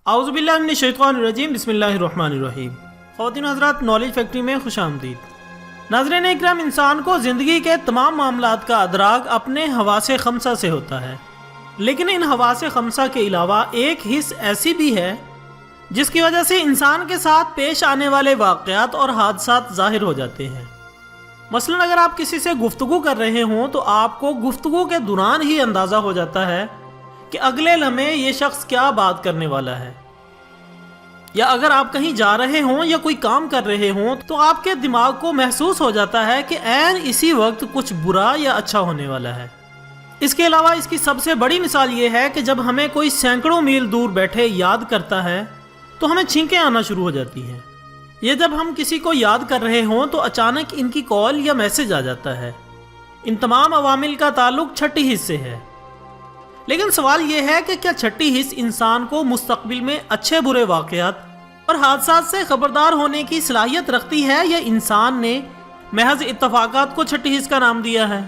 اعوذ باللہ من الشیطان الرجیم، بسم اللہ الرحمن الرحیم۔ خواتین حضرات، نالج فیکٹری میں خوش آمدید۔ ناظرین اکرام، انسان کو زندگی کے تمام معاملات کا ادراک اپنے حواس خمسہ سے ہوتا ہے، لیکن ان حواس خمسہ کے علاوہ ایک حس ایسی بھی ہے جس کی وجہ سے انسان کے ساتھ پیش آنے والے واقعات اور حادثات ظاہر ہو جاتے ہیں۔ مثلا اگر آپ کسی سے گفتگو کر رہے ہوں تو آپ کو گفتگو کے دوران ہی اندازہ ہو جاتا ہے کہ اگلے لمحے یہ شخص کیا بات کرنے والا ہے، یا اگر آپ کہیں جا رہے ہوں یا کوئی کام کر رہے ہوں تو آپ کے دماغ کو محسوس ہو جاتا ہے کہ عین اسی وقت کچھ برا یا اچھا ہونے والا ہے۔ اس کے علاوہ اس کی سب سے بڑی مثال یہ ہے کہ جب ہمیں کوئی سینکڑوں میل دور بیٹھے یاد کرتا ہے تو ہمیں چھینکیں آنا شروع ہو جاتی ہیں۔ یہ جب ہم کسی کو یاد کر رہے ہوں تو اچانک ان کی کال یا میسج آ جاتا ہے۔ ان تمام عوامل کا تعلق چھٹی حس سے ہے۔ لیکن سوال یہ ہے کہ کیا چھٹی حس انسان کو مستقبل میں اچھے برے واقعات اور حادثات سے خبردار ہونے کی صلاحیت رکھتی ہے، یا انسان نے محض اتفاقات کو چھٹی حس کا نام دیا ہے؟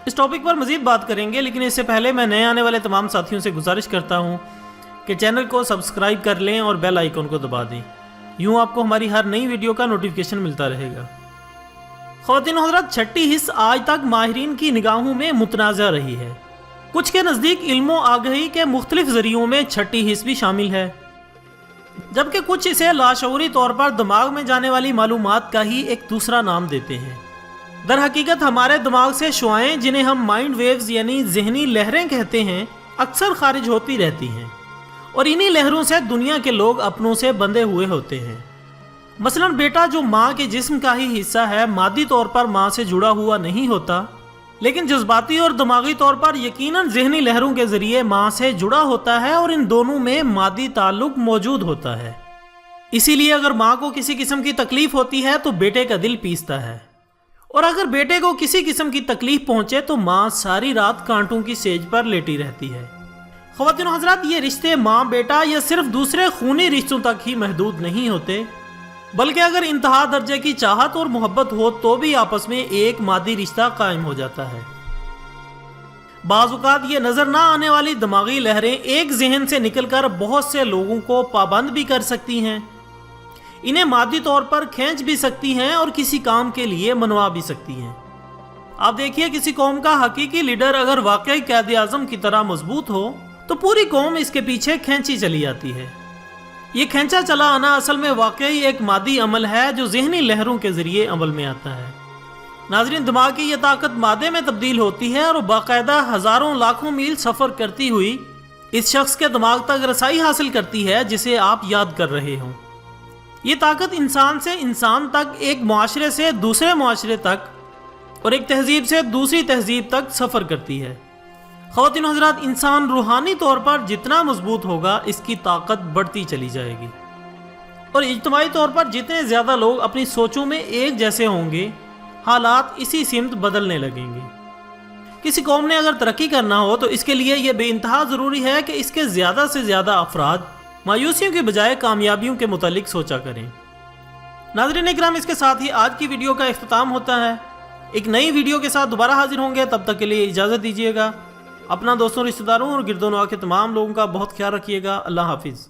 اس ٹاپک پر مزید بات کریں گے، لیکن اس سے پہلے میں نئے آنے والے تمام ساتھیوں سے گزارش کرتا ہوں کہ چینل کو سبسکرائب کر لیں اور بیل آئیکن کو دبا دیں، یوں آپ کو ہماری ہر نئی ویڈیو کا نوٹیفیکیشن ملتا رہے گا۔ خواتین حضرات، چھٹی حس آج تک ماہرین کی نگاہوں میں متنازع رہی ہے۔ کچھ کے نزدیک علم و آگہی کے مختلف ذریعوں میں چھٹی حس بھی شامل ہے، جبکہ کچھ اسے لاشعوری طور پر دماغ میں جانے والی معلومات کا ہی ایک دوسرا نام دیتے ہیں۔ در حقیقت ہمارے دماغ سے شعاعیں، جنہیں ہم مائنڈ ویوز یعنی ذہنی لہریں کہتے ہیں، اکثر خارج ہوتی رہتی ہیں، اور انہی لہروں سے دنیا کے لوگ اپنوں سے بندھے ہوئے ہوتے ہیں۔ مثلا بیٹا جو ماں کے جسم کا ہی حصہ ہے، مادی طور پر ماں سے جڑا ہوا نہیں ہوتا، لیکن جذباتی اور دماغی طور پر یقیناً ذہنی لہروں کے ذریعے ماں سے جڑا ہوتا ہے، اور ان دونوں میں مادی تعلق موجود ہوتا ہے۔ اسی لیے اگر ماں کو کسی قسم کی تکلیف ہوتی ہے تو بیٹے کا دل پیستا ہے، اور اگر بیٹے کو کسی قسم کی تکلیف پہنچے تو ماں ساری رات کانٹوں کی سیج پر لیٹی رہتی ہے۔ خواتین حضرات، یہ رشتے ماں بیٹا یا صرف دوسرے خونی رشتوں تک ہی محدود نہیں ہوتے، بلکہ اگر انتہا درجے کی چاہت اور محبت ہو تو بھی آپس میں ایک مادی رشتہ قائم ہو جاتا ہے۔ بعض اوقات یہ نظر نہ آنے والی دماغی لہریں ایک ذہن سے نکل کر بہت سے لوگوں کو پابند بھی کر سکتی ہیں، انہیں مادی طور پر کھینچ بھی سکتی ہیں اور کسی کام کے لیے منوا بھی سکتی ہیں۔ آپ دیکھیے، کسی قوم کا حقیقی لیڈر اگر واقعی قائد اعظم کی طرح مضبوط ہو تو پوری قوم اس کے پیچھے کھینچی چلی جاتی ہے۔ یہ کھینچا چلا آنا اصل میں واقعی ایک مادی عمل ہے جو ذہنی لہروں کے ذریعے عمل میں آتا ہے۔ ناظرین، دماغ کی یہ طاقت مادے میں تبدیل ہوتی ہے اور باقاعدہ ہزاروں لاکھوں میل سفر کرتی ہوئی اس شخص کے دماغ تک رسائی حاصل کرتی ہے جسے آپ یاد کر رہے ہوں۔ یہ طاقت انسان سے انسان تک، ایک معاشرے سے دوسرے معاشرے تک، اور ایک تہذیب سے دوسری تہذیب تک سفر کرتی ہے۔ خواتین حضرات، انسان روحانی طور پر جتنا مضبوط ہوگا اس کی طاقت بڑھتی چلی جائے گی، اور اجتماعی طور پر جتنے زیادہ لوگ اپنی سوچوں میں ایک جیسے ہوں گے، حالات اسی سمت بدلنے لگیں گے۔ کسی قوم نے اگر ترقی کرنا ہو تو اس کے لیے یہ بے انتہا ضروری ہے کہ اس کے زیادہ سے زیادہ افراد مایوسیوں کے بجائے کامیابیوں کے متعلق سوچا کریں۔ ناظرین اکرام، اس کے ساتھ ہی آج کی ویڈیو کا اختتام ہوتا ہے۔ ایک نئی ویڈیو کے ساتھ دوبارہ حاضر ہوں گے، تب تک کے لیے اجازت دیجیے گا۔ اپنا دوستوں، رشتہ داروں اور گرد و نواح کے تمام لوگوں کا بہت خیال رکھیے گا۔ اللہ حافظ۔